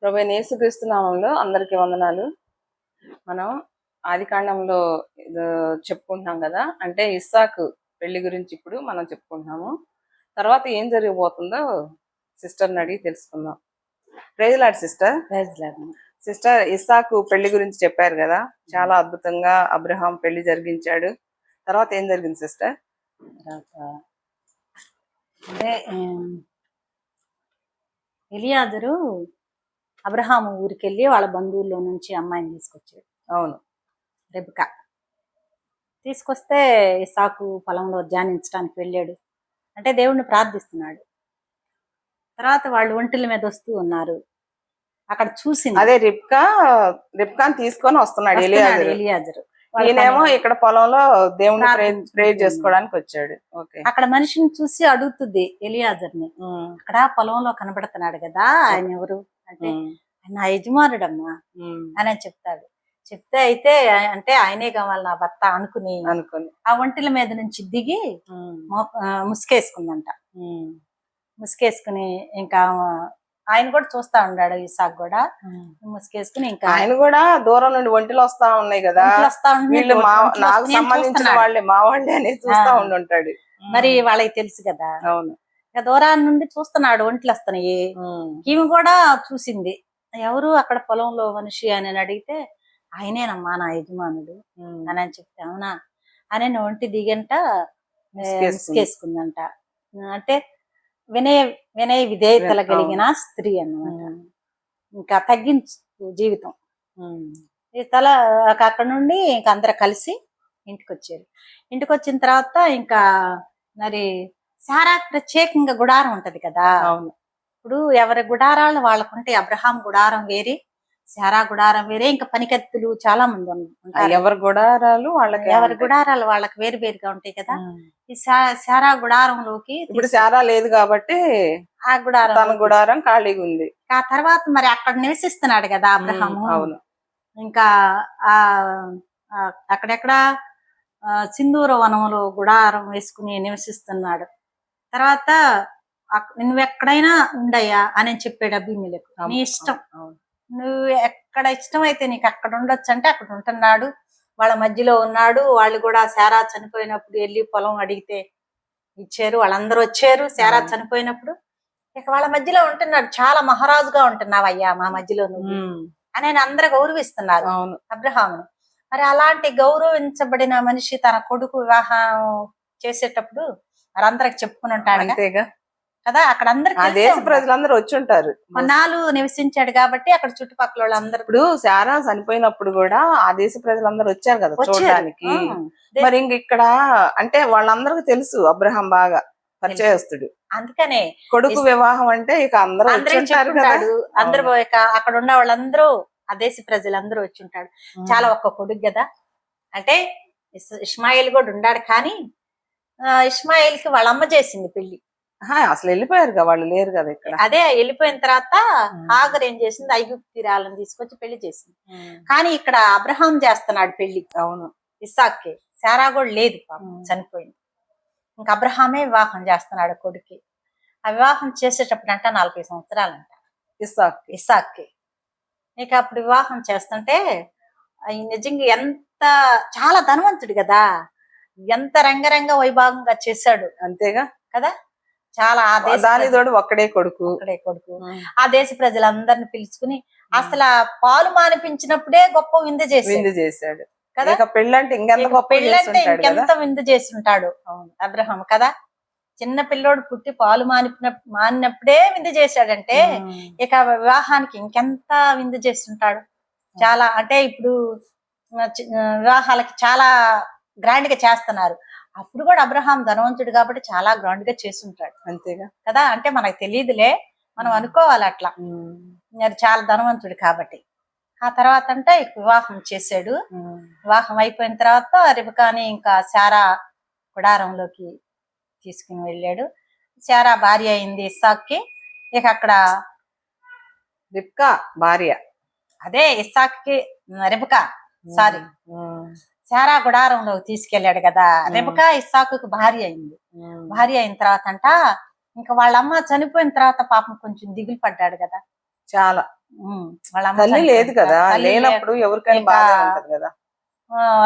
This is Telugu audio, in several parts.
ప్రభువైన యేసుక్రీస్తు నామములో అందరికీ వందనాలు. మనం ఆదికాండంలో చెప్పుకుంటున్నాం కదా, అంటే ఇస్సాకు పెళ్లి గురించి ఇప్పుడు మనం చెప్పుకుంటున్నాము. తర్వాత ఏం జరగబోతుందో సిస్టర్ని అడిగి తెలుసుకుందాం. Praise Lord sister. సిస్టర్, ఇస్సాకు పెళ్లి గురించి చెప్పారు కదా, చాలా అద్భుతంగా అబ్రహాం పెళ్లి జరిగించాడు. తర్వాత ఏం జరిగింది సిస్టర్? అదే ఎలియాజరు అబ్రహాము ఊరికెళ్ళి వాళ్ళ బంధువుల్లో నుంచి అమ్మాయిని తీసుకొచ్చాడు. అవును, రెబెకా తీసుకొస్తే ఇస్సాకు పొలంలో ధ్యానించడానికి వెళ్ళాడు. అంటే దేవుణ్ణి ప్రార్థిస్తున్నాడు. తర్వాత వాళ్ళు ఒంటిల మీద వస్తూ ఉన్నారు. అక్కడ చూసి అదే రిబ్కాని తీసుకొని వస్తున్నాడు ఎలియాజరు. ఈయనేమో ఇక్కడ పొలంలో దేవుని ప్రేర్ చేసుకోవడానికి వచ్చాడు. అక్కడ మనిషిని చూసి అడుగుతుంది ఎలియాజర్ని, అక్కడ పొలంలో కనబడుతున్నాడు కదా, ఆయన ఎవరు అంటే నా యజమానుడమ్మా అని చెప్తాడు. చెప్తే అయితే అంటే ఆయనే కావాలి నా భర్త అనుకుని ఆ ఒంటిల మీద నుంచి దిగి ముసుకేసుకుందంట. ముసుకేసుకుని ఇంకా ఆయన కూడా చూస్తా ఉన్నాడు. ఇస్సాకు కూడా ముసుకేసుకుని ఇంకా ఆయన కూడా దూరం నుండి ఒంటిలో వస్తా ఉన్నాయి కదా, వీళ్ళు నాకు సంబంధించిన వాళ్ళే, మా వాళ్ళే అని చూస్తా ఉండుంటాడు. మరి వాళ్ళకి తెలుసు కదా. అవును, ఇక దూరాన్ని నుండి చూస్తున్నాడు, ఒంట్లు వస్తున్నాయి. ఈమె కూడా చూసింది, ఎవరు అక్కడ పొలంలో మనిషి అని అడిగితే ఆయనేనమ్మా నా యజమానుడు అని చెప్తే అవునా అని ఒంటి దిగంట ముసుకేసుకుందంట. అంటే వినయ విధేయతలు కలిగిన స్త్రీ అన్నమాట. ఇంకా తగ్గించు జీవితం. ఈ అక్కడ నుండి ఇంకా అందరు కలిసి ఇంటికి వచ్చారు. ఇంటికి వచ్చిన తర్వాత ఇంకా మరి సారా ప్రత్యేకంగా గుడారం ఉంటది కదా. ఇప్పుడు ఎవరి గుడారాలు వాళ్ళకుంటే, అబ్రహాం గుడారం వేరే, సారా గుడారం వేరే, ఇంకా పనికత్తులు చాలా మంది ఉంటారు. ఎవరి గుడారాలు వాళ్ళకి వేరు వేరుగా ఉంటాయి కదా. ఈ సారా గుడారంలోకి ఇప్పుడు సారా లేదు కాబట్టి ఆ గుడారం ఖాళీగా ఉంది. ఆ తర్వాత మరి అక్కడ నివసిస్తున్నాడు కదా అబ్రహాము. అవును, ఇంకా ఆ అక్కడెక్కడ సింధూర వనంలో గుడారం వేసుకుని నివసిస్తున్నాడు. తర్వాత నువ్వెక్కడైనా ఉండయ్యా అని చెప్పాడు అబీమెలెకు. నీ ఇష్టం, నువ్వు ఎక్కడ ఇష్టం అయితే నీకు అక్కడ ఉండొచ్చు అంటే అక్కడ ఉంటున్నాడు. వాళ్ళ మధ్యలో ఉన్నాడు. వాళ్ళు కూడా సారా చనిపోయినప్పుడు వెళ్ళి పొలం అడిగితే ఇచ్చారు. వాళ్ళందరూ వచ్చారు సారా చనిపోయినప్పుడు. ఇక వాళ్ళ మధ్యలో ఉంటున్నాడు. చాలా మహారాజుగా ఉంటున్నావు అయ్యా మా మధ్యలో నువ్వు అని అందరూ గౌరవిస్తున్నారు అబ్రహామును. మరి అలాంటి గౌరవించబడిన మనిషి తన కొడుకు వివాహం చేసేటప్పుడు వారందరికి చెప్పుకుని ఉంటాడు కదా. అక్కడ అందరికి ప్రజలందరూ వచ్చి ఉంటారు. కొన్నాళ్ళు నివసించాడు కాబట్టి అక్కడ చుట్టుపక్కల వాళ్ళందరూ. ఇప్పుడు సారా చనిపోయినప్పుడు కూడా ఆ దేశ ప్రజలందరూ వచ్చారు కదా చూడడానికి. మరి ఇంక ఇక్కడ అంటే వాళ్ళందరికీ తెలుసు అబ్రహాం బాగా పరిచయస్తుడు. అందుకనే కొడుకు వివాహం అంటే ఇక అందరూ అందరూ అక్కడ ఉన్న వాళ్ళందరూ ఆ దేశ ప్రజలందరూ వచ్చి ఉంటాడు. చాలా ఒక్క కొడుకు కదా. అంటే ఇష్మాయిల్ కూడా ఉన్నాడు, కానీ ఇష్మాయిల్ కి వాళ్ళ అమ్మ చేసింది పెళ్లి. అసలు వెళ్ళిపోయారు కదా, వాళ్ళు లేరు కదా ఇక్కడ. అదే వెళ్ళిపోయిన తర్వాత హాగర్ ఏం చేసింది, ఐగుప్తిరాలను తీసుకొచ్చి పెళ్లి చేసింది. కానీ ఇక్కడ అబ్రహాం చేస్తున్నాడు పెళ్లి. అవును, ఇస్సాక్కి. సారా కూడా లేదు, చనిపోయింది. ఇంకా అబ్రహామే వివాహం చేస్తున్నాడు కొడుక్కి. ఆ వివాహం చేసేటప్పుడు అంట 40 సంవత్సరాలంట ఇస్సాక్కి. ఇక అప్పుడు వివాహం చేస్తుంటే నిజంగా ఎంత చాలా ధనవంతుడు కదా, ఎంత రంగరంగ వైభాగంగా చేశాడు. అంతేగా కదా. చాలా ఒక్కడే కొడుకు ఆ దేశ ప్రజలందరిని పిలుచుకుని అసలు పాలు మానిపించినప్పుడే గొప్ప విందు చేశాడు కదా. పెళ్ళంటే ఇంకెంత విందు చేసి ఉంటాడు అబ్రహాం కదా. చిన్న పిల్లోడు పుట్టి పాలు మానినప్పుడే విందు చేశాడంటే ఇక వివాహానికి ఇంకెంత విందు చేసి ఉంటాడు. చాలా అంటే ఇప్పుడు వివాహాలకి చాలా గ్రాండ్ గా చేస్తున్నారు. అప్పుడు కూడా అబ్రహాం ధనవంతుడు కాబట్టి చాలా గ్రాండ్ గా చేస్తుంటాడు. అంతేగా కదా. అంటే మనకు తెలియదులే, మనం అనుకోవాలి అట్లా. చాలా ధనవంతుడు కాబట్టి. ఆ తర్వాత అంటే వివాహం చేశాడు. వివాహం అయిపోయిన తర్వాత రిబకాని ఇంకా సారా గుడారంలోకి తీసుకుని వెళ్ళాడు. సారా భార్య అయింది ఇస్సాక్కి. ఇక అక్కడ రిబ్కా భార్య, అదే ఇస్సాక్కి రిబకా సారీ సారా గుడారంలోకి తీసుకెళ్లాడు కదా. రెబెకా ఇస్సాకుకు భార్య అయింది. భార్య అయిన తర్వాత అంట ఇంకా వాళ్ళమ్మ చనిపోయిన తర్వాత పాపం కొంచెం దిగులు పడ్డాడు కదా. చాలా వాళ్ళ అమ్మ తల్లి లేదు చనిపోయింది కదా, తల్లి లేనప్పుడు ఎవరికైనా ఇక బాధ ఉంటది కదా.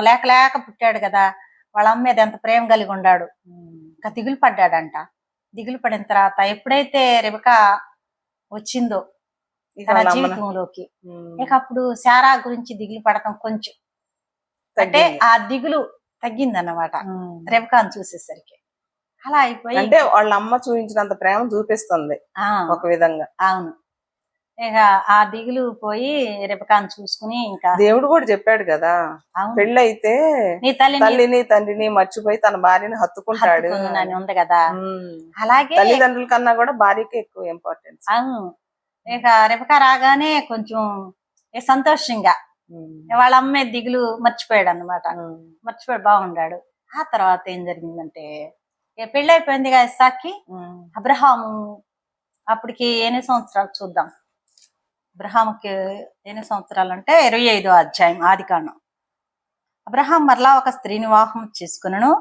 లేక లేక పుట్టాడు కదా, వాళ్ళ అమ్మ మీద ఎంత ప్రేమ కలిగి ఉన్నాడు. ఇంకా దిగులు పడ్డాడంట. దిగులు పడిన తర్వాత ఎప్పుడైతే రెబెకా వచ్చిందో ఇక తన వాళ్ళ అమ్మన జీవితంలోకి, ఇక అప్పుడు శారా గురించి దిగులు పడటం కొంచెం అంటే తగ్గింది. ఆ దిగులు తగ్గిందన్నమాట రెబెకాను చూసేసరికి. అలా అయిపోయి అంటే వాళ్ళ అమ్మ చూపించినంత ప్రేమ చూపిస్తుంది ఆ ఒక విధంగా. అవును. ఇక ఆ దిగులు పోయి రెబెకాను చూసుకుని ఇంకా దేవుడు కూడా చెప్పాడు కదా, అవును పెళ్ళైతే నీ తల్లిని తల్లిని తండ్రిని మర్చిపోయి తన భార్యని హత్తుకుంటాడు. హత్తుకున్నానని ఉంది కదా. ఉమ్. అలాగే తల్లిదండ్రుల కన్నా కూడా భార్యకి ఎక్కువ ఇంపార్టెన్స్. అవును. ఇక రెబెకా రాగానే కొంచెం సంతోషంగా వాళ్ళ అమ్మే దిగులు మర్చిపోయాడు అన్నమాట. మర్చిపోయి బాగుండాడు. ఆ తర్వాత ఏం జరిగిందంటే ఇక పెళ్లి అయిపోయింది కదా ఇస్సాక్కి. అబ్రహాము అప్పటికి ఎన్ని సంవత్సరాలు చూద్దాం. అబ్రహాముకి ఎన్ని సంవత్సరాలు అంటే 25వ అధ్యాయం ఆదికాండం. అబ్రహాం మరలా ఒక స్త్రీని వివాహం చేసుకునను,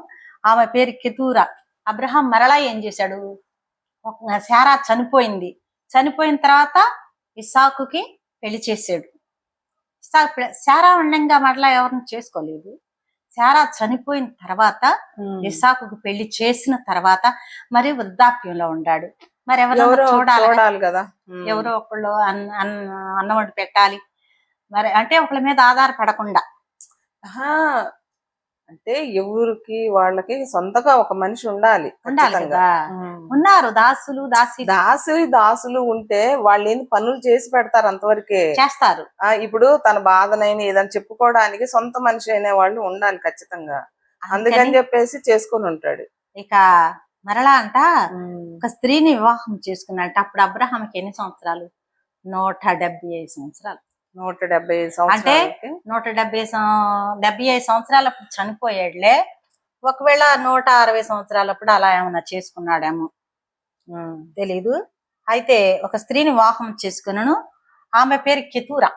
ఆమె పేరు కెతూరా. అబ్రహాం మరలా ఏం చేశాడు, శారా చనిపోయింది. చనిపోయిన తర్వాత ఇస్సాకుకి పెళ్లి చేసాడు. శారా ఉండంగా మరలా ఎవరిని చేసుకోలేదు. శారా చనిపోయిన తర్వాత ఇస్సాకుకు పెళ్లి చేసిన తర్వాత మరి వృద్ధాప్యంలో ఉన్నాడు. మరి ఎవరో చూడాలి కదా, ఎవరో ఒకళ్ళు అన్నం వండి పెట్టాలి. మరి అంటే ఒకళ్ళ మీద ఆధారపడకుండా. అంటే ఎవరికి వాళ్ళకి సొంతగా ఒక మనిషి ఉండాలి కదా. ఉన్నారు దాసులు దాసులు ఉంటే వాళ్ళు ఏంది పనులు చేసి పెడతారు, అంతవరకే చేస్తారు. ఇప్పుడు తన బాధనైనా ఏదైనా చెప్పుకోవడానికి సొంత మనిషి అనే వాళ్ళు ఉండాలి ఖచ్చితంగా. అందుకని చెప్పేసి చేసుకుని ఉంటాడు. ఇక మరలా అంట ఒక స్త్రీని వివాహం చేసుకున్నట్టు. అప్పుడు అబ్రహాంకి ఎన్ని సంవత్సరాలు, 175 సంవత్సరాలు. 175 అంటే 175 సంవత్సరాలప్పుడు చనిపోయాడులే. ఒకవేళ 160 సంవత్సరాలప్పుడు అలా ఏమన్నా చేసుకున్నాడేమో తెలీదు. అయితే ఒక స్త్రీని వివాహం చేసుకున్నాను, ఆమె పేరు కెతూరా.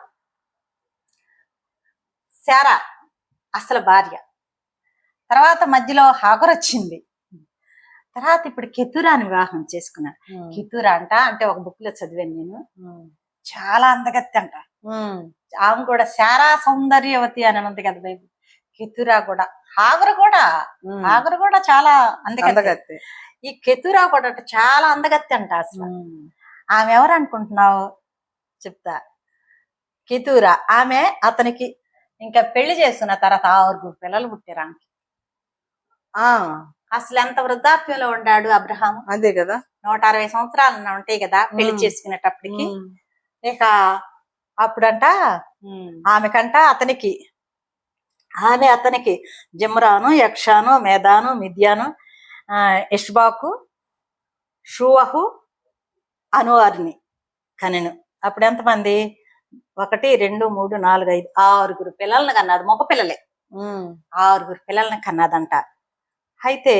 శారా అసలు భార్య. తర్వాత మధ్యలో హాగర్ వచ్చింది. తర్వాత ఇప్పుడు కెతూరాని వివాహం చేసుకున్నాడు. కెతూరా అంటే ఒక బుక్ లో చదివాను నేను, చాలా అందగత్తి అంట. ఆమె కూడా శారా సౌందర్యవతి అని ఉంది కదా బైబిల్. కెతూరా కూడా, హాగరు కూడా చాలా అందగత్తి. ఈ కెతూరా కూడా చాలా అందగత్తి అంట. అసలు ఆమె ఎవరు అనుకుంటున్నావు చెప్తా. కెతూరా ఆమె అతనికి ఇంకా పెళ్లి చేసుకున్న తర్వాత 6 పిల్లలు పుట్టారు ఆమెకి. అసలు ఎంత వృద్ధాప్యంలో ఉన్నాడు అబ్రహాం. అదే కదా, 160 సంవత్సరాలు ఉంటాయి కదా పెళ్లి చేసుకునేటప్పటికి. ఇక అప్పుడంట ఆమె అతనికి జిమ్రాను, యక్షాను, మేదాను, మిద్యాను, ఇష్బాకు, షూవహు, అనువారిని కనెను. అప్పుడు ఎంతమంది, 1 2 3 4 5 6 పిల్లల్ని కన్నాడు. మగ పిల్లలే 6 పిల్లల్ని కన్నదంట. అయితే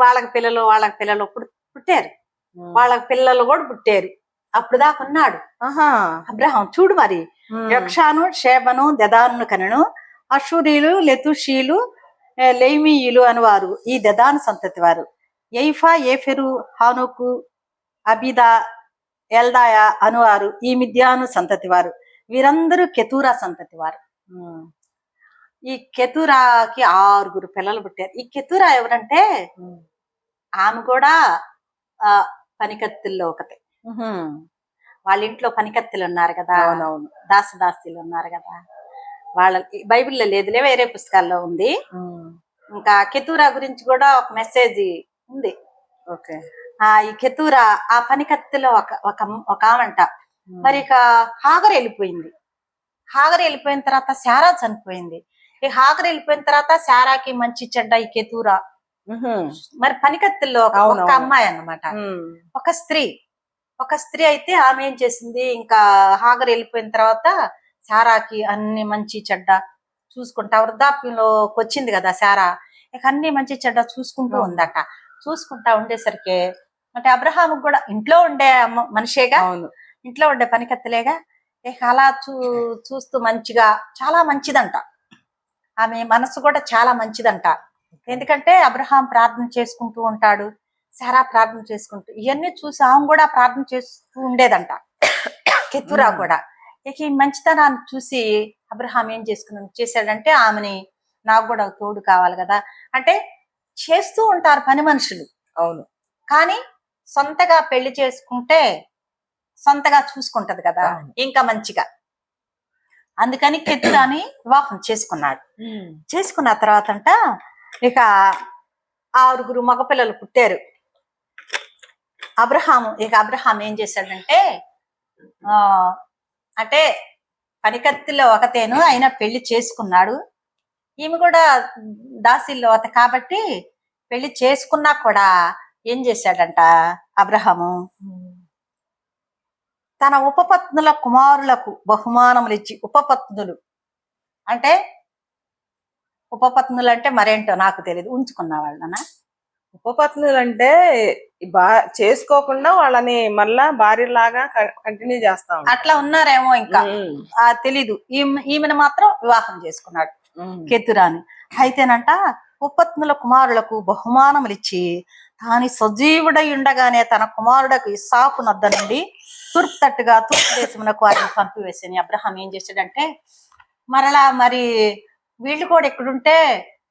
వాళ్ళకి పిల్లలు పుట్టారు. వాళ్ళకి పిల్లలు కూడా పుట్టారు. అప్పుడు దాకా ఉన్నాడు అబ్రహాం. చూడు మరి, యక్షాను, షేబను, దెదాను కనెను. అషూరీలు, లెతుషీలు, లెయిమీయులు అనువారు ఈ దెదాను సంతతి వారు. యైఫా, ఏఫెరు, హానుకు, అబిదా, ఎల్దాయ అనువారు ఈ మిద్యాను సంతతి వారు. వీరందరూ కెతూరా సంతతి వారు. ఈ కెతూరాకి 6 పిల్లలు పుట్టారు. ఈ కెతూరా ఎవరంటే ఆమె కూడా పనికత్తుల్లో ఒకటి. వాళ్ళ ఇంట్లో పనికత్తులు ఉన్నారు కదా, దాసదాసీలు ఉన్నారు కదా. వాళ్ళ బైబిల్లో లేదులే, వేరే పుస్తకాల్లో ఉంది. ఇంకా కెతూరా గురించి కూడా ఒక మెసేజ్ ఉంది. ఈ కెతూరా ఆ పనికత్తులో ఒక ఆమంట. మరి ఇక హాగర్ వెళ్ళిపోయిన తర్వాత శారా చనిపోయింది. ఈ హాగర్ వెళ్ళిపోయిన తర్వాత శారాకి మంచి చెడ్డ ఈ కెతూరా. మరి పనికత్తుల్లో ఒక అమ్మాయి అన్నమాట, ఒక స్త్రీ అయితే ఆమె ఏం చేసింది, ఇంకా హాగర్ వెళ్ళిపోయిన తర్వాత శారాకి అన్ని మంచి చెడ్డ చూసుకుంటా, వృద్ధాప్యంలోకి వచ్చింది కదా శారా, ఇక అన్ని మంచి చెడ్డ చూసుకుంటూ ఉందట. చూసుకుంటా ఉండేసరికి అంటే అబ్రహాముకు కూడా ఇంట్లో ఉండే మనిషేగా, ఇంట్లో ఉండే పనికత్తలేగా. ఇక అలా చూస్తూ మంచిగా, చాలా మంచిదంట ఆమె మనసు కూడా చాలా మంచిదంట. ఎందుకంటే అబ్రహాం ప్రార్థన చేసుకుంటూ ఉంటాడు, శారా ప్రార్థన చేసుకుంటూ, ఇవన్నీ చూసి ఆమె కూడా ప్రార్థన చేస్తూ ఉండేదంట. కెతురా కూడా. ఇక ఈ మంచితనాన్ని చూసి అబ్రహాం ఏం చేశాడంటే ఆమెని నాకు కూడా తోడు కావాలి కదా అంటే చేస్తూ ఉంటారు పని మనుషులు. అవును. కానీ సొంతగా పెళ్లి చేసుకుంటే సొంతగా చూసుకుంటది కదా ఇంకా మంచిగా. అందుకని కెతురాని వివాహం చేసుకున్నాడు. చేసుకున్న తర్వాత అంట ఇక 6 మగపిల్లలు పుట్టారు. అబ్రహాం ఏం చేశాడంటే అంటే పనికత్తిలో ఒకతేను అయినా పెళ్లి చేసుకున్నాడు. ఈమె కూడా దాసిల్లో కాబట్టి పెళ్లి చేసుకున్నా కూడా ఏం చేశాడంట అబ్రహాము తన ఉపపత్నుల కుమారులకు బహుమానములు ఇచ్చి, ఉపపత్నులు అంటే మరేంటో నాకు తెలియదు, ఉంచుకున్న వాళ్ళనా? ఉపపత్నులు అంటే చేసుకోకుండా వాళ్ళని మళ్ళా భార్యలాగా కంటిన్యూ చేస్తా అట్లా ఉన్నారేమో ఇంకా తెలీదు. ఈమెను మాత్రం వివాహం చేసుకున్నాడు కెతురాని. అయితేనంట ఉపపత్నుల కుమారులకు బహుమానములు ఇచ్చి తాను సజీవుడై ఉండగానే తన కుమారుడకు ఇస్సాకు నద్ద నుండి తూర్పు దేశమునకు వారిని పంపివేసాను. అబ్రహాం ఏం చేశాడంటే మరి వీళ్ళు కూడా ఎక్కడుంటే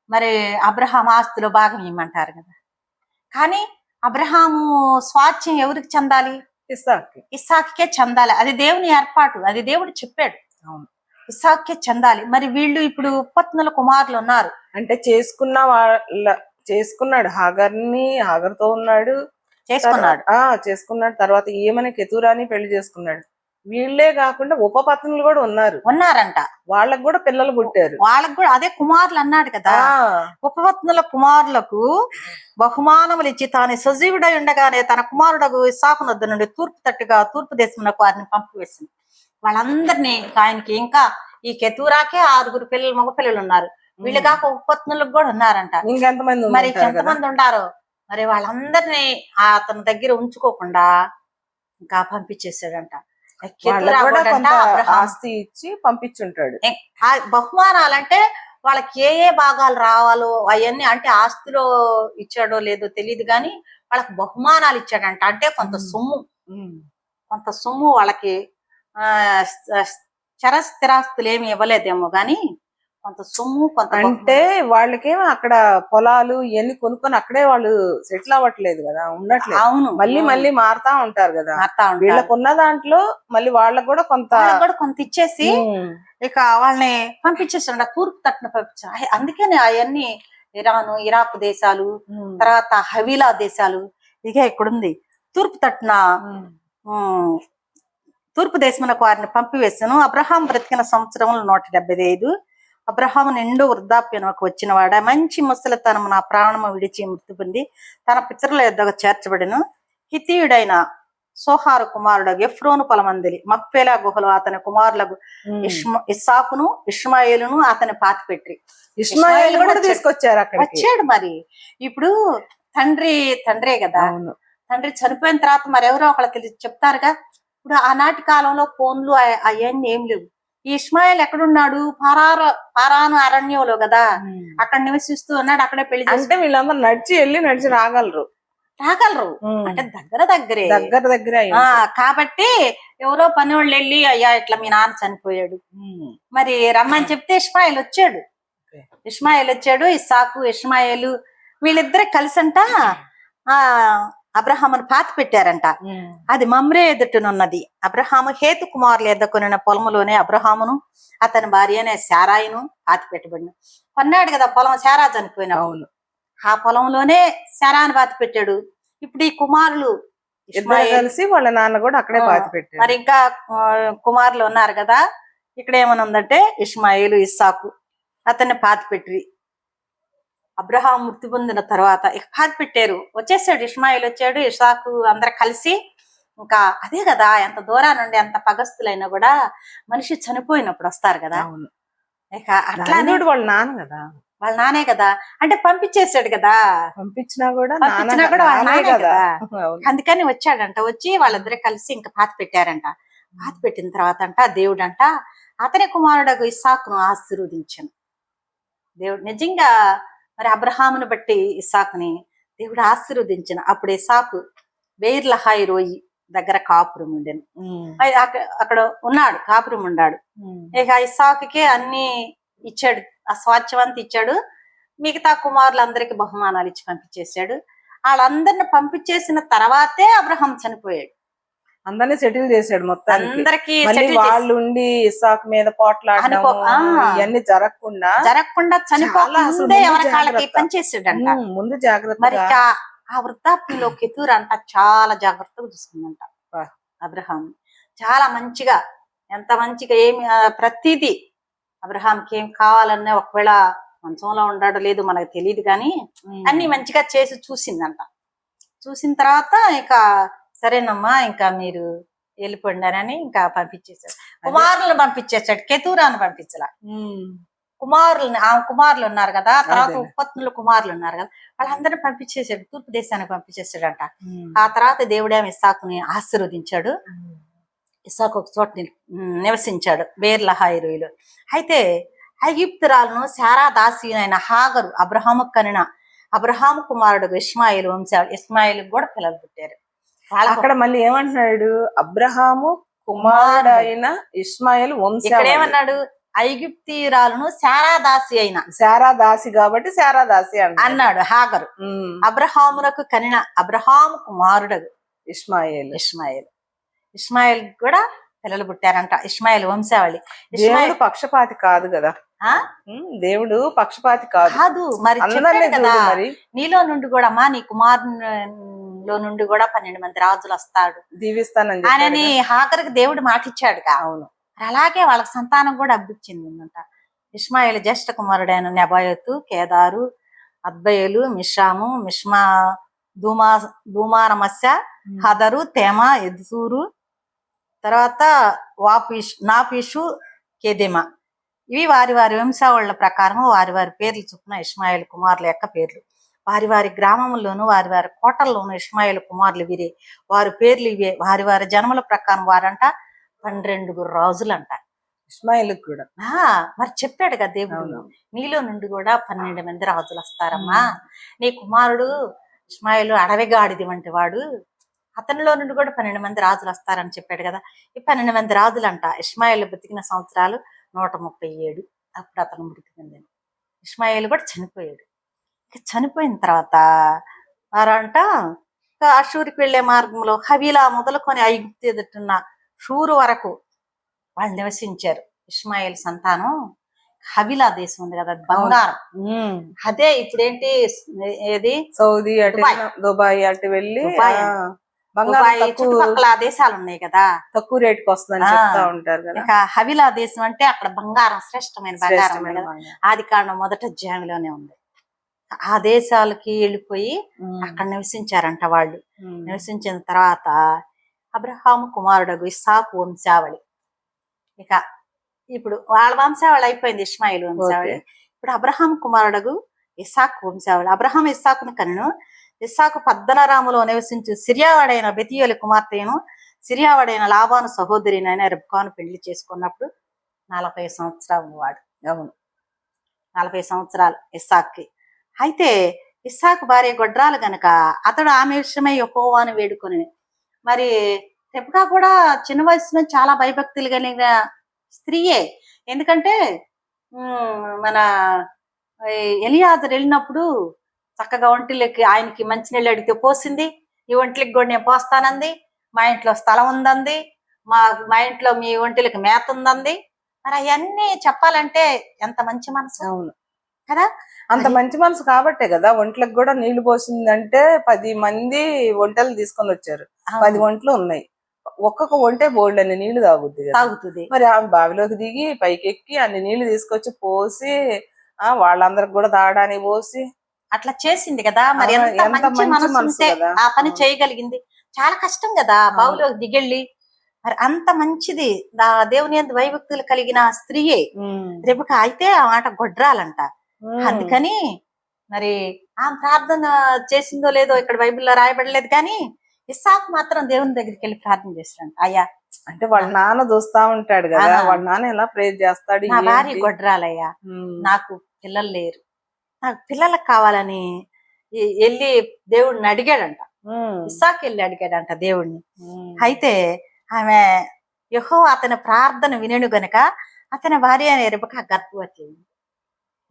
మరి అబ్రహాం ఆస్తిలో భాగం ఇమ్మంటారు కదా. కానీ అబ్రహాము స్వాస్థ్యం ఎవరికి చెందాలి? ఇస్సాకుకే చెందాలి. అది దేవుని ఏర్పాటు, అది దేవుడు చెప్పాడు. ఇస్సాకుకే చెందాలి. మరి వీళ్ళు ఇప్పుడు ఉపపత్నుల కుమారులు ఉన్నారు అంటే చేసుకున్నాడు హాగర్తో ఉన్నాడు, చేసుకున్నాడు. తర్వాత ఏమని కెతురాని పెళ్లి చేసుకున్నాడు. వీళ్ళే కాకుండా ఉపపత్నులు కూడా ఉన్నారంట. వాళ్ళకు కూడా పిల్లలు పుట్టారు. వాళ్ళకు కూడా అదే కుమారులు అన్నాడు కదా. ఉపపత్నుల కుమారులకు బహుమానములు ఇచ్చి తాను సజీవుడై ఉండగానే తన కుమారుడు ఇస్సాకు నద్ద నుండి తూర్పు దేశమునకు వారిని పంపివేసింది. వాళ్ళందరినీ ఆయనకి ఇంకా ఈ కెతురాకే 6 మగపిల్లలు ఉన్నారు. వీళ్ళు కాక ఉపపత్నులకు కూడా ఉన్నారంట. మరి ఎంతమంది ఉండారో మరి వాళ్ళందరినీ అతని దగ్గర ఉంచుకోకుండా ఇంకా పంపించేసాడంట. ఆస్తి ఇచ్చి పంపించుంటాడు. బహుమానాలంటే వాళ్ళకి ఏ భాగాలు రావాలో అవన్నీ అంటే ఆస్తిలో ఇచ్చాడో లేదో తెలియదు కానీ వాళ్ళకి బహుమానాలు ఇచ్చాడంట. అంటే కొంత సొమ్ము వాళ్ళకి స్థిరాస్తులు ఏమి ఇవ్వలేదేమో గాని కొంత సొమ్ము అంటే వాళ్ళకేమో అక్కడ పొలాలు ఇవన్నీ కొనుక్కొని అక్కడే వాళ్ళు సెటిల్ అవ్వట్లేదు కదా, ఉండట్లేదు. అవును, మళ్ళీ మారుతా ఉంటారు కదా. వీళ్ళకు ఉన్న దాంట్లో మళ్ళీ వాళ్ళకు కూడా కొంత ఇచ్చేసి ఇక వాళ్ళని పంపించేస్తాడు. తూర్పు తట్టున పంపించారు. అందుకని అవన్నీ ఇరాను, ఇరాక్ దేశాలు, తర్వాత హవీలా దేశాలు ఇక ఇక్కడుంది. తూర్పు దేశమునకు వారిని పంపివేశాను. అబ్రహాం బ్రతికిన సంవత్సరములు 175. అబ్రహాము నిండు వృద్ధాప్యమునకు వచ్చిన వాడ మంచి ముసలితనము నా ప్రాణము విడిచి మృతి పొంది తన పితరుల యొద్దకు చేర్చబడిను. హితీయుడైన సోహారు కుమారుడు ఎఫ్రోను పొలమందిలి మక్పేలా గుహలో అతని కుమారులకు ఇస్సాకును ఇష్మాయేలును అతని పాతిపెట్టి ఇష్మాయేలు కూడా తీసుకొచ్చారు అక్కడ. వచ్చాడు. మరి ఇప్పుడు తండ్రే కదా. తండ్రి చనిపోయిన తర్వాత మరెవరో ఒకళ్ళకి చెప్తారుగా. ఇప్పుడు ఆనాటి కాలంలో ఫోన్లు అవన్నీ ఏం లేవు. ఈ ఇష్మాయేల్ ఎక్కడున్నాడు? పారాను అరణ్యంలో కదా, అక్కడ నివసిస్తూ ఉన్నాడు. అక్కడే పెళ్లి అంటే వీళ్ళందరూ నడిచి రాగలరు అంటే దగ్గరే కాబట్టి ఎవరో పని వాళ్ళు వెళ్ళి అయ్యా ఇట్లా మీ నాన్న చనిపోయాడు మరి రమ్మని చెప్తే ఇష్మాయేల్ వచ్చాడు. ఇస్సాకు వీళ్ళిద్దరే కలిసంట అబ్రహామును పాతి పెట్టారంట. అది మమ్రే ఎదుటనున్నది. అబ్రహాము హేతు కుమారులు ఎద్దకొనిన పొలములోనే అబ్రహామును అతని భార్యనే శారాయిను పాతి పెట్టబడిన. కొన్నాడు కదా పొలం, శారా చనిపోయిన ఆ పొలంలోనే శారాని పాతి పెట్టాడు. ఇప్పుడు ఈ కుమారులు కలిసి వాళ్ళ నాన్న కూడా అక్కడే పాతి పెట్టారు. మరి ఇంకా కుమారులు ఉన్నారు కదా. ఇక్కడ ఏమని ఉందంటే ఇష్మాయేలు, ఇస్సాకు అతన్ని పాతి పెట్టి అబ్రహాం మృతి పొందిన తర్వాత ఇక పాతి పెట్టారు. వచ్చేసాడు ఇష్మాయేల్, వచ్చాడు ఇస్సాకు, అందరు కలిసి. ఇంకా అదే కదా, ఎంత దూరం నుండి ఎంత పగస్తులైనా కూడా మనిషి చనిపోయినప్పుడు వస్తారు కదా. ఇక అట్లానే వాళ్ళ నానే కదా అంటే పంపించేసాడు కదా. పంపించినా కూడా వాళ్ళ నానే కదా. అందుకని వచ్చాడంట. వచ్చి వాళ్ళిద్దరే కలిసి ఇంకా పాతి పెట్టారంట. పాతి పెట్టిన తర్వాత అంట దేవుడంట అతని కుమారుడు ఇస్సాకును ఆశీర్వదించాను. దేవుడు నిజంగా మరి అబ్రహామును బట్టి ఇస్సాకుని దేవుడు ఆశీర్వదించిన. అప్పుడు ఇస్సాకు బెయిర్లహాయి రోయి దగ్గర కాపురం ఉండేను. ఉమ్, అక్కడ ఉన్నాడు, కాపురం ఉన్నాడు. ఉమ్. ఇక ఇస్సాకుకి అన్ని ఇచ్చాడు, ఆ స్వాచ్ఛం అంతా ఇచ్చాడు. మిగతా కుమారులందరికీ బహుమానాలు ఇచ్చి పంపించేశాడు. వాళ్ళందరిని పంపించేసిన తర్వాతే అబ్రహాం చనిపోయాడు. అందరినీ సెటిల్ చేశాడు మొత్తానికి. అందరికి మళ్ళీ వాళ్ళు ఉండి ఇస్సాకు మీద పోట్లాడడం ఇవన్నీ జరగకుండా చనిపోకుండా ఎవరి కాళ్ళకి పని చేసాడంట. ముందు జాగ్రత్త. మరి ఆ వృద్ధాప్యంలో కెతూరు అంట చాలా జాగ్రత్తగా చూసుకుందంట అబ్రహాం. చాలా మంచిగా, ఎంత మంచిగా ఏమి ప్రతిదీ అబ్రహాంకి ఏం కావాలన్నా, ఒకవేళ మంచంలో ఉన్నాడో లేదు మనకు తెలియదు కానీ అన్ని మంచిగా చేసి చూసిందంట. చూసిన తర్వాత ఇక సరేనమ్మా ఇంకా మీరు వెళ్ళిపోండారని ఇంకా పంపించేశాడు. కుమారులను పంపించేశాడు, కెతూరాను పంపించలా. కుమారులు ఉన్నారు కదా, తర్వాత ఉపపత్నులు కుమారులు ఉన్నారు కదా, వాళ్ళందరినీ పంపించేశాడు, తూర్పు దేశానికి పంపించేశాడంట. ఆ తర్వాత దేవుడేమో ఇస్సాకుని ఆశీర్వదించాడు. ఇస్సాకు ఒక చోట నివసించాడు, బేర్లహాయిలో. అయితే ఐగుప్తురాలను శారా దాసీనైన హాగరు అబ్రహాము కనిన అబ్రహాము కుమారుడు ఇష్మాయిలు వంశాలు. ఇష్మాయిలు కూడా పిల్లలు పుట్టారు. అక్కడ మళ్ళీ ఏమంటున్నాడు, అబ్రహాము కుమారుడు అయిన ఇష్మాయిల్ వంశం. ఇక్కడ ఏమన్నాడు, ఐగుప్తీరాలను శారాదాసి అయిన, శారాదాసి కాబట్టి శారాదాసి అన్నాడు హాగరు. అబ్రహామునకు కనిన అబ్రహాము కుమారుడు ఇష్మాయిల్. ఇష్మాయిల్ కూడా పిల్లలు పుట్టారంట. ఇష్మాయిల్ వంశావళి. దేవుడు పక్షపాతి కాదు కదా, దేవుడు పక్షపాతి కాదు. మరి నీలో నుండి కూడా అమ్మా, నీ కుమారులో నుండి కూడా 12 మంది రాజులు వస్తాడు, దీవిస్తానని ఆయనని హాగరుకి దేవుడు మాటిచ్చాడు. అవును. అలాగే వాళ్ళకి సంతానం కూడా అభివృద్ధి చెందిందంట. ఇష్మాయిల్ జ్యేష్ఠ కుమారుడైన నెబాయోతు, కేదారు, అద్బయలు, మిషాము, మిష్మా, ధూమారమస్య, హదరు, తేమ, ఎదుసూరు, తర్వాత నాపీషు, కెదెమా. ఇవి వారి వారి వంశావళుల ప్రకారం వారి వారి పేర్లు చొప్పున ఇష్మాయిల్ కుమారుల యొక్క పేర్లు. వారి వారి గ్రామంలోను వారి వారి కోటల్లోను ఇష్మాయిల్ కుమారులు వీరే. వారి పేర్లు ఇవే. వారి వారి జన్మల ప్రకారం వారంట 12 రాజులంట. ఇష్మాయిల్ కూడా మరి చెప్పాడు కదా దేవుడు, నీలో నుండి కూడా 12 మంది రాజులు వస్తారమ్మా. నీ కుమారుడు ఇష్మాయిలు అడవిగాడిది వంటి వాడు, అతనిలో నుండి కూడా 12 మంది రాజులు వస్తారని చెప్పాడు కదా. ఈ 12 మంది రాజులంట. ఇష్మాయిల్ బతికిన సంవత్సరాలు 137. అప్పుడు అతను మృతి పొందాడు. ఇష్మాయిల్ కూడా చనిపోయాడు. ఇక చనిపోయిన తర్వాత వారంట అషూరుకి వెళ్లే మార్గంలో హవీలా మొదలుకొని ఐగుప్తు ఎదుటిన్న షూరు వరకు వాళ్ళు నివసించారు. ఇష్మాయిల్ సంతానం హవీలా దేశం ఉంది కదా, బంగారం. అదే ఇప్పుడేంటి, ఏది సౌదీ అటు దుబాయ్ అటు వెళ్ళి చుట్టుపక్కల దేశాలు ఉన్నాయి కదా, తక్కువ రేటుకి వస్తుందని చెప్తా ఉంటారు కదా. ఇక హవీలా దేశం అంటే అక్కడ బంగారం, శ్రేష్టమైన బంగారం. ఆది కాండం 1వ అధ్యాయంలోనే ఉంది. ఆ దేశాలకి వెళ్ళిపోయి అక్కడ నివసించారంట వాళ్ళు. నివసించిన తర్వాత అబ్రహాము కుమారుడు ఇస్సాకు వంశావళి. ఇక ఇప్పుడు వాళ్ళ వంశావళి అయిపోయింది, ఇష్మాయిల్ వంశావళి. ఇప్పుడు అబ్రహాం కుమారుడు ఇస్సాకు వంశావళి. అబ్రహాం ఇస్సాకును కనును. ఇస్సాకు పద్దనరాములో నివసించు సిరియావాడైన బెతియోలి కుమార్తెను, సిరియావాడైన లాబాను సహోదరినైన రెబ్కాను పెళ్లి చేసుకున్నప్పుడు 40 సంవత్సరాలు వాడు. అవును, 40 సంవత్సరాలు ఇస్సాక్కి. అయితే ఇస్సాకు భార్య గొడ్రాలు గనక అతడు ఆమె విషయమై యెహోవాను వేడుకొని. మరి రెబ్కా కూడా చిన్న వయసులో చాలా భయభక్తులు కలిగిన స్త్రీయే. ఎందుకంటే మన ఎలియాజరు వెళ్ళినప్పుడు చక్కగా ఒంటిలోకి ఆయనకి మంచినీళ్ళు అడిగితే పోసింది. ఈ ఒంటికి కూడా నేను పోస్తానంది. మా ఇంట్లో స్థలం ఉందంది. మా ఇంట్లో మీ ఒంటికి మేత ఉందంది. మరి అవన్నీ చెప్పాలంటే ఎంత మంచి మనసు. అవును కదా, అంత మంచి మనసు కాబట్టే కదా ఒంట్లకు కూడా నీళ్లు పోసిందంటే 10 మంది ఒంటలు తీసుకొని వచ్చారు. 10 ఒంట్లు ఉన్నాయి. ఒక్కొక్క ఒంటే బోల్డ్ అన్ని నీళ్లు తాగుతుంది. మరి ఆమె బావిలోకి దిగి పైకెక్కి అన్ని నీళ్లు తీసుకొచ్చి పోసి వాళ్ళందరికి కూడా తాగడానికి పోసి అట్లా చేసింది కదా. మరి ఎంత మంచి మనసు ఉంటే ఆ పని చేయగలిగింది. చాలా కష్టం కదా బావిలోకి దిగెళ్ళి. మరి అంత మంచిది దేవుని యందు భయభక్తులు కలిగిన స్త్రీయే రెబెకా. అయితే ఆ మాట గొడ్రాలంట. అందుకని మరి ఆమె ప్రార్థన చేసిందో లేదో ఇక్కడ బైబిల్లో రాయబడలేదు, కానీ ఇస్సాకు మాత్రం దేవుని దగ్గరికి వెళ్ళి ప్రార్థన చేస్తాడంట. అయ్యా, అంటే వాళ్ళ నాన్న చూస్తా ఉంటాడు కదా, వాళ్ళ నాన్న ఎలా ప్రేర్ చేస్తాడు. నా భార్య గొడ్రాలయ్యా, నాకు పిల్లలు లేరు, నాకు పిల్లలకు కావాలని వెళ్ళి దేవుడిని అడిగాడంట. ఇస్సాకు వెళ్ళి అడిగాడంట దేవుడిని. ఉమ్. అయితే ఆమె యెహోవా అతని ప్రార్థన వినెను గనుక అతని భార్య అయిన రెబెకా గర్భవతి అయింది.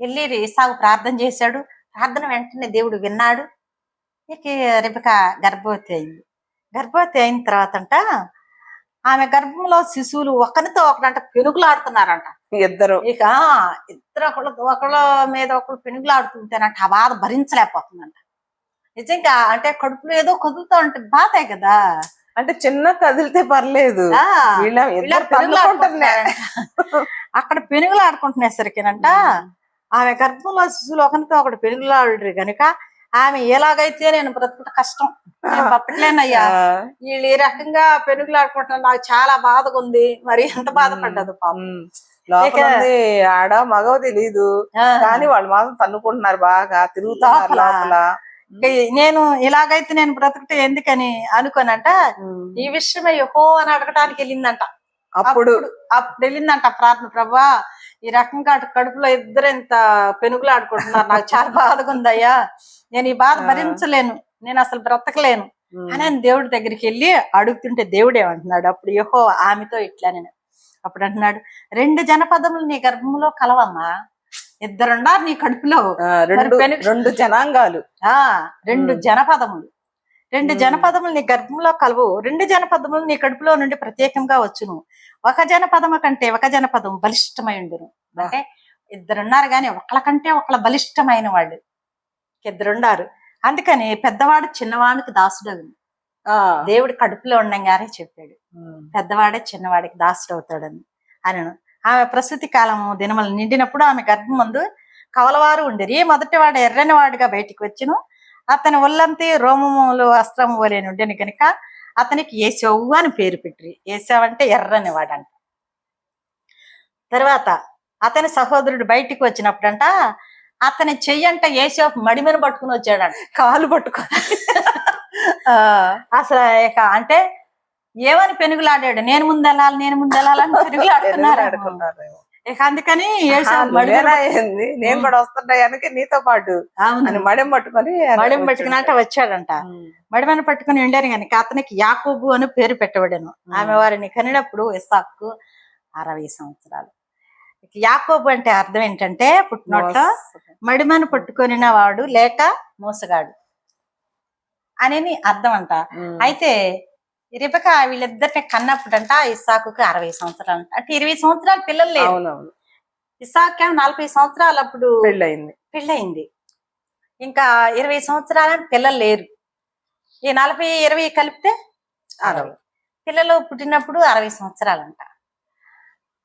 వెళ్ళి ఇస్సాకు ప్రార్థన చేశాడు. ప్రార్థన వెంటనే దేవుడు విన్నాడు. ఇక రెబెకా గర్భవతి అయింది. గర్భవతి అయిన తర్వాత అంట ఆమె గర్భంలో శిశువులు ఒకరితో ఒకరంట పెనుగులాడుతున్నారంట. ఇద్దరు ఇక ఇద్దరు ఒకళ్ళ మీద ఒకళ్ళు పెనుగులాడుతుంటేనంట ఆ బాధ భరించలేకపోతుందంట. నిజంగా అంటే కడుపులో ఏదో కదులుతా ఉంటే బాధే కదా. అంటే చిన్న కదిలితే పర్లేదు, ఆ, వీళ్ళ ఇలా ఇద్దరు తన్నుకుంటున్నారు. అక్కడ పెనుగులాడుకుంటునేసరికినంట ఆమె గర్భంలో శిశువులు ఒకరితో ఒకటి పెనుగులాడు గనుక ఆమె ఎలాగైతే నేను బ్రతుకుట కష్టం, నేను బతకలేనయ్యా, వీళ్ళు ఈ రకంగా పెనుగులాడుకుంటున్నారు, నాకు చాలా బాధగా ఉంది. మరి ఎంత బాధపడ్డదు పాపం. లోపల ఉంది ఆడ మగవ తెలీదు, కానీ వాళ్ళు మాత్రం తన్నుకుంటున్నారు, బాగా తిరుగుతున్నారు లోపల. నేను ఇలాగైతే నేను బ్రతుకుతే ఎందుకని అనుకోనంట ఈ విషయమే యెహోవాని అడగటానికి వెళ్ళిందంట. అప్పుడు వెళ్ళిందంట ప్రార్థన, ప్రభా ఈ రకంగా కడుపులో ఇద్దరు ఇంత పెనుగులు ఆడుకుంటున్నారు, నాకు చాలా బాధగా ఉందయ్యా, నేను ఈ బాధ భరించలేను, నేను అసలు బ్రతకలేను అని దేవుడి దగ్గరికి వెళ్ళి అడుగుతుంటే దేవుడు ఏమంటున్నాడు, అప్పుడు యెహోవా ఆమెతో ఇట్లా నేను అప్పుడు అంటున్నాడు, 2 జనపదములు నీ గర్భంలో కలవమ్మా, ఇద్దరున్నారు నీ కడుపులో, 2 జనాంగాలు, 2 జనపదములు, 2 జనపదములు నీ గర్భంలో కలవు, 2 జనపదములు నీ కడుపులో నుండి ప్రత్యేకంగా వచ్చును, ఒక జనపదము కంటే ఒక జనపదం బలిష్టమై ఉండును. అంటే ఇద్దరున్నారు గాని ఒకళ్ళకంటే ఒకళ్ళ బలిష్టమైన వాళ్ళు ఇద్దరున్నారు. అందుకని పెద్దవాడు చిన్నవాడికి దాసుడు, దేవుడి కడుపులో ఉండంగానే చెప్పాడు, పెద్దవాడే చిన్నవాడికి దాసుడు అవుతాడని అని. ఆమె ప్రసూతి కాలము దినములు నిండినప్పుడు ఆమె గర్భం ముందు కవలవారు ఉండేది. మొదటివాడు ఎర్రని వాడుగా బయటికి వచ్చును, అతని ఒళ్ళంతి రోమములు వస్త్రము వలె ఉండేను కనుక అతనికి ఏసావు అని పేరు పెట్టిరి. ఏసావు అంటే ఎర్రని వాడంట. తర్వాత అతని సహోదరుడు బయటికి వచ్చినప్పుడంట అతని చెయ్యంట ఏసావు మడిమని పట్టుకుని వచ్చాడంట, కాలు పట్టుకొని. అసలు ఇక అంటే ఏమని పెనుగులాడాడు, నేను ముందెళ్ళాలి నేను ముందెళ్ళాలని పెనుగులాడుతున్నారు. ఇక అందుకని నేను కూడా వస్తున్నాయానికి నీతో పాటు మడిం పట్టుకున్నట్ట వచ్చాడంట. మడిమని పట్టుకుని ఉండారు కనుక అతనికి యాకోబు అని పేరు పెట్టబడాను. ఆమె వారిని కనినప్పుడు ఇస్సాకు 60 సంవత్సరాలు. యాకోబు అంటే అర్థం ఏంటంటే పుట్టినోట్లో మడిమని పట్టుకొనిన వాడు లేక మోసగాడు అని అర్థం అంట. అయితే రెబెకా వీళ్ళిద్దరిని కన్నప్పుడంట ఇస్సాకుకి 60 సంవత్సరాలు, అంటే 20 సంవత్సరాలు పిల్లలు లేరు. ఇస్సాకు 40 సంవత్సరాలు అప్పుడు పెళ్ళయింది. ఇంకా 20 సంవత్సరాలు పిల్లలు లేరు. ఈ 40, 20 కలిపితే 60 పిల్లలు పుట్టినప్పుడు 60 సంవత్సరాలంట.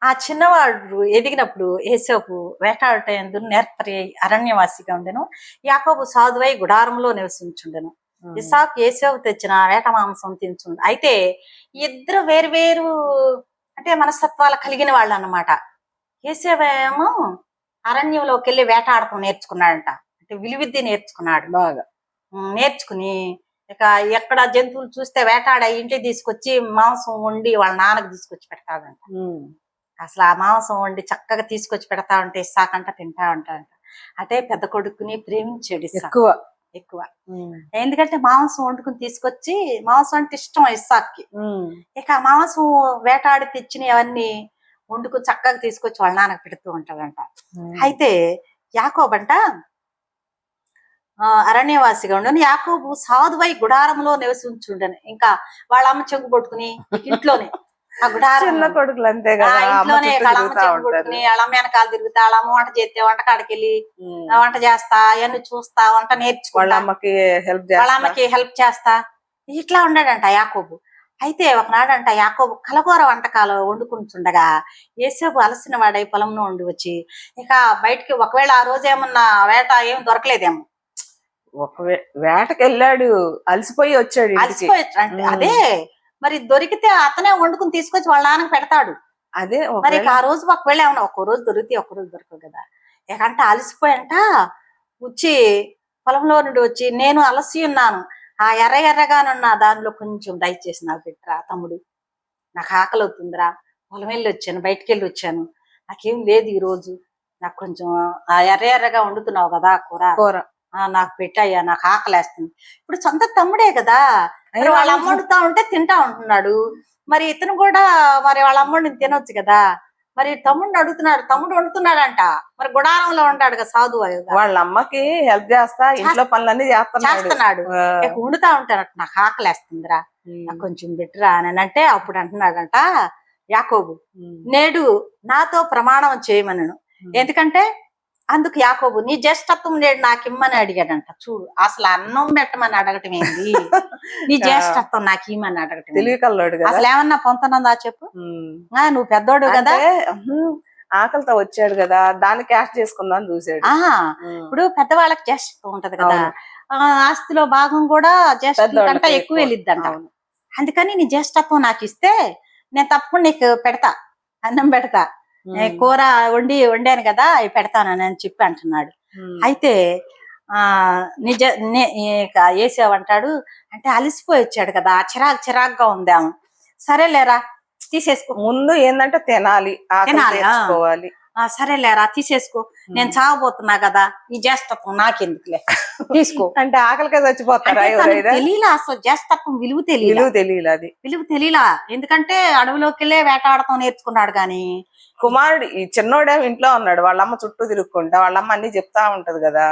ఆ చిన్నవాడు ఎదిగినప్పుడు ఏసేపు వేటాడటందు నేర్పరి అరణ్యవాసిగా ఉండెను. యాకోబు సాధువై గుడారంలో నివసించుండెను. ఇస్సాకు ఏసేపు తెచ్చిన వేట మాంసం తించుండు. అయితే ఇద్దరు వేరు అంటే మనస్తత్వాలు కలిగిన వాళ్ళు అన్నమాట. ఏసేవేమో అరణ్యంలోకి వెళ్ళి వేటాడటం నేర్చుకున్నాడంట, అంటే విలువిద్య నేర్చుకున్నాడు బాగా. నేర్చుకుని ఇక ఎక్కడ జంతువులు చూస్తే వేటాడ ఇంటికి తీసుకొచ్చి మాంసం వండి వాళ్ళ నాన్నకు తీసుకొచ్చి పెడతాడంట. అసలు ఆ మాంసం వండి చక్కగా తీసుకొచ్చి పెడతా ఉంటే ఇస్సాకంట తింటా ఉంటాడంట. అంటే పెద్ద కొడుకుని ప్రేమించాడు ఎక్కువ. ఎందుకంటే మాంసం వండుకుని తీసుకొచ్చి, మాంసం అంటే ఇష్టం ఇస్సాక్కి. ఇక మాంసం వేటాడి తెచ్చిన అవన్నీ వండుకుని చక్కగా తీసుకొచ్చి వాళ్ళ నాన్నకు పెడుతూ ఉంటాడంట. అయితే యాకోబు అంట అరణ్యవాసిగా ఉండను. యాకోబు సాధువై గుడారంలో నివసించుండను. ఇంకా వాళ్ళ అమ్మ చెంగు పట్టుకుని ఇంట్లోనే ఆ గుడారం కొడుకులు అంతే కదా, ఇంట్లోనే వాళ్ళ అమ్మ చెంగు పట్టుకుని వాళ్ళ అమ్మ వెనకాల తిరుగుతా, వాళ్ళ అమ్మ వంట చేస్తే వంట కాడికి వెళ్ళి వంట చేస్తా, అవన్నీ చూస్తా, వంట నేర్చుకుంటా, వాళ్ళ అమ్మకి హెల్ప్ చేస్తా, ఇట్లా ఉన్నాడంట యాకోబు. అయితే ఒకనాడంట యాకోబు కలగూర వంటకాలు వండుకుంటుండగా ఏసేపు అలసిన వాడై పొలంలో ఉండి వచ్చి ఇక బయటికి, ఒకవేళ ఆ రోజు ఏమన్నా వేట ఏం దొరకలేదేమో, వేటకి వెళ్ళాడు అలసిపోయి వచ్చాడు, అదే మరి దొరికితే అతనే వండుకుని తీసుకొచ్చి వాళ్ళ నాన్నకి పెడతాడు. అదే మరి ఆ రోజు ఒకవేళ ఏమన్నా ఒక్కో రోజు దొరికితే ఒక్క రోజు దొరకదు కదా. ఎకంటే అలసిపోయంట వచ్చి పొలంలో నుండి వచ్చి, నేను అలసి ఉన్నాను, ఆ ఎర్రగానున్న దానిలో కొంచెం దయచేసి నాకు పెట్టరా తమ్ముడు, నాకు ఆకలి అవుతుందిరా, పొలం వెళ్ళి వచ్చాను, బయటికి వెళ్ళి వచ్చాను, నాకేం లేదు ఈ రోజు, నాకు కొంచెం ఆ ఎర్రగా వండుతున్నావు కదా కూర నాకు పెట్టయ్యా, నాకు ఆకలేస్తుంది. ఇప్పుడు సొంత తమ్ముడే కదా, మరి వాళ్ళ అమ్మ వండుతా ఉంటే తింటా ఉంటున్నాడు. మరి ఇతను కూడా మరి వాళ్ళ అమ్మని తినొచ్చు కదా. మరి తమ్ముడిని అడుగుతున్నాడు, తమ్ముడు వండుతున్నాడంట. మరి గుడారంలో ఉంటాడు కదా సాధు వాళ్ళ అమ్మకి హెల్ప్ చేస్తా ఇంట్లో పనులన్నీ చేస్తున్నాడు. వండుతా ఉంటాడు. నాకు ఆకలేస్తుందిరా, నాకు కొంచెం బెటరా అని అంటే అప్పుడు అంటున్నాడంట యాకోబు, నేడు నాతో ప్రమాణం చేయమనను. ఎందుకంటే అందుకు యాకోబు, నీ జ్యేష్ఠత్వం నేడు నాకు ఇమ్మని అడిగాడంట. చూడు, అసలు అన్నం పెట్టమని అడగటం ఏంది, నీ జ్యేష్ఠత్వం నాకు ఇమ్మని అడగటం. తెలియకల్లోడు అసలు ఏమన్నా పొంతనందా చెప్పు. నువ్వు పెద్దోడు కదా, ఆకలితో వచ్చాడు కదా, దాన్ని క్యాష్ చేసుకుందాం చూసాడు. ఇప్పుడు పెద్దవాళ్ళకి జ్యేష్ఠత్వం ఉంటది కదా, ఆస్తిలో భాగం కూడా జ్యేష్ఠత్వం కంటే ఎక్కువ వెళ్ళిద్దంట. అందుకని నీ జ్యేష్ఠత్వం నాకు ఇస్తే నేను తప్పకుండా నీకు పెడతా, అన్నం పెడతా, కూర వండాను కదా అవి పెడతానని చెప్పి అంటున్నాడు. అయితే వేసావంటాడు అంటే అలిసిపోయి వచ్చాడు కదా, చిరాగ్గా ఉందాము. సరేలేరా తీసేసుకో, ముందు ఏంటంటే తినాలి, సరేలేరా తీసేసుకో, నేను చావబోతున్నా కదా, ఈ జ్యేష్ఠత్వం నాకెందుకులే, తీసుకో అంటే ఆకలికే చచ్చిపోతారా. తెలియలా అసలు జ్యేష్ఠత్వం విలువ తెలియలా. ఎందుకంటే అడవిలోకి వెళ్ళే వేటాడటం నేర్చుకున్నాడు. గాని కుమారుడు ఈ చిన్నోడే ఇంట్లో ఉన్నాడు, వాళ్ళమ్మ చుట్టూ తిరుక్కుంటా వాళ్ళమ్మ అన్ని చెప్తా ఉంటది కదా.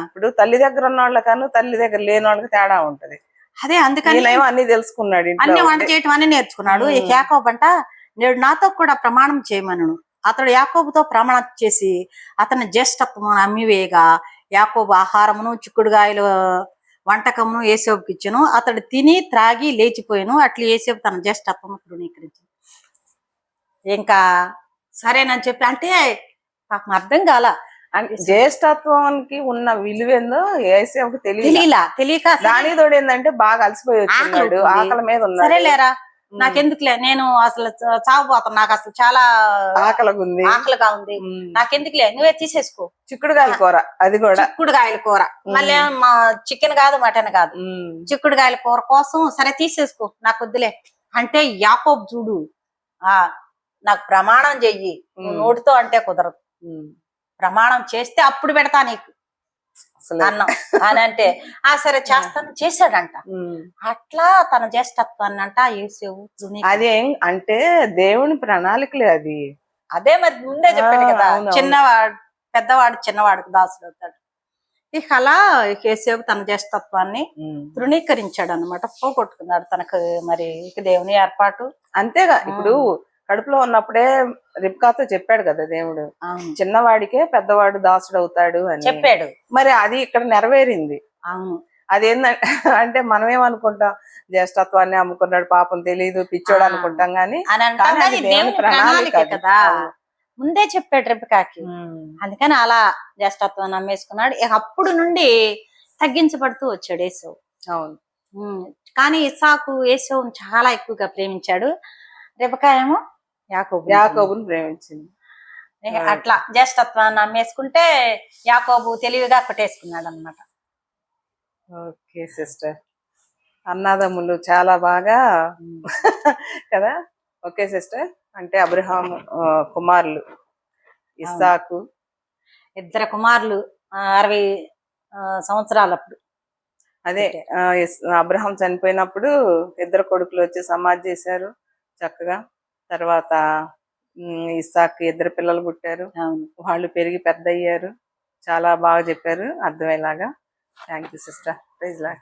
ఇప్పుడు తల్లి దగ్గర ఉన్న వాళ్ళకను తల్లి దగ్గర లేని వాళ్ళకి తేడా ఉంటది. అదే అందుకని అన్ని తెలుసుకున్నాడు, అన్ని వంట చేయటం అన్ని నేర్చుకున్నాడు. ఈ యాకోబు అంట, నేడు నాతో కూడా ప్రమాణం చేయమనను. అతడు యాకోబుతో ప్రమాణం చేసి అతని జ్యేష్ఠత్వం అమ్మివేయగా యాకోబు ఆహారమును చిక్కుడుగాయలు వంటకమును ఏసేపుకి ఇచ్చెను. అతడు తిని త్రాగి లేచిపోయాను. అట్లా ఏసేపు తన జ్యేష్ఠత్వం తృణీకరించింది. ఇంకా సరేనని చెప్పి అంటే పాపం అర్థం కాల, జ్యేష్ఠత్వానికి ఉన్న విలువేందో ఏసేపుకి తెలియక దాని తోడు ఏంటంటే బాగా అలసిపోయి వచ్చినాడు, ఆకలి మీద ఉన్నాడు. సరేలేరా నాకెందుకులే, నేను అసలు చావబోతాను, నాకు అసలు చాలా ఆకలిగా ఉంది, నాకెందుకులే, నువ్వే తీసేసుకో. చిక్కుడుగాయల కూర, అది కూడా చిక్కుడుగాయల కూర, మళ్ళీ చికెన్ కాదు మటన్ కాదు, చిక్కుడుగాయల కూర కోసం సరే తీసేసుకో, నాకు వద్దులే అంటే యాకోబు చూడు, నాకు ప్రమాణం చెయ్యి, నోటితో అంటే కుదరదు, ప్రమాణం చేస్తే అప్పుడు పెడతా నీకు అన్నం అని అంటే సరే చేస్తాను చేశాడంట. అట్లా తన జ్యేష్ఠత్వాన్ని అంట యేసేపు అదే అంటే దేవుని ప్రణాళికలే అది. అదే మరి ముందే చెప్పాడు కదా, పెద్దవాడు చిన్నవాడికి దాసుడు అవుతాడు. ఇక అలా యేసేపు తన జ్యేష్ఠత్వాన్ని తృణీకరించాడు అనమాట, పోగొట్టుకున్నాడు తనకు. మరి ఇక దేవుని ఏర్పాటు అంతేగా. ఇప్పుడు కడుపులో ఉన్నప్పుడే రిబ్కాతో చెప్పాడు కదా దేవుడు, చిన్నవాడికే పెద్దవాడు దాసుడు అవుతాడు అని చెప్పాడు. మరి అది ఇక్కడ నెరవేరింది. అదేందంటే అంటే మనమేమనుకుంటాం, జ్యేష్ఠత్వాన్ని అమ్ముకున్నాడు పాపం తెలియదు పిచ్చోడు అనుకుంటాం గాని కదా, ముందే చెప్పాడు రిబ్కాకి. అందుకని అలా జ్యేష్ఠత్వాన్ని అమ్మేసుకున్నాడు. అప్పుడు నుండి తగ్గించబడుతూ వచ్చాడు ఏసావు. అవును. కానీ ఇస్సాకు ఏసావును చాలా ఎక్కువగా ప్రేమించాడు, రిబ్కా ఏమో యాకోబుని ప్రేమించింది. అట్లా జ్యేష్ఠత్వాన్ని అమ్మేసుకుంటే యాకోబు తెలివిగా కొట్టేసుకున్నాడు అనమాట. ఓకే సిస్టర్, అన్నదమ్ములు చాలా బాగా కదా. ఓకే సిస్టర్, అంటే అబ్రహాం కుమారులు ఇస్సాకు, ఇద్దరు కుమారులు 60 సంవత్సరాలు అప్పుడు. అదే అబ్రహాం చనిపోయినప్పుడు ఇద్దరు కొడుకులు వచ్చి సమాధి చేశారు చక్కగా. తర్వాత ఇస్సాకు ఇద్దరు పిల్లలు పుట్టారు, వాళ్ళు పెరిగి పెద్ద అయ్యారు. చాలా బాగా చెప్పారు అర్థమయ్యేలాగా. Thank you sister. Praise lord.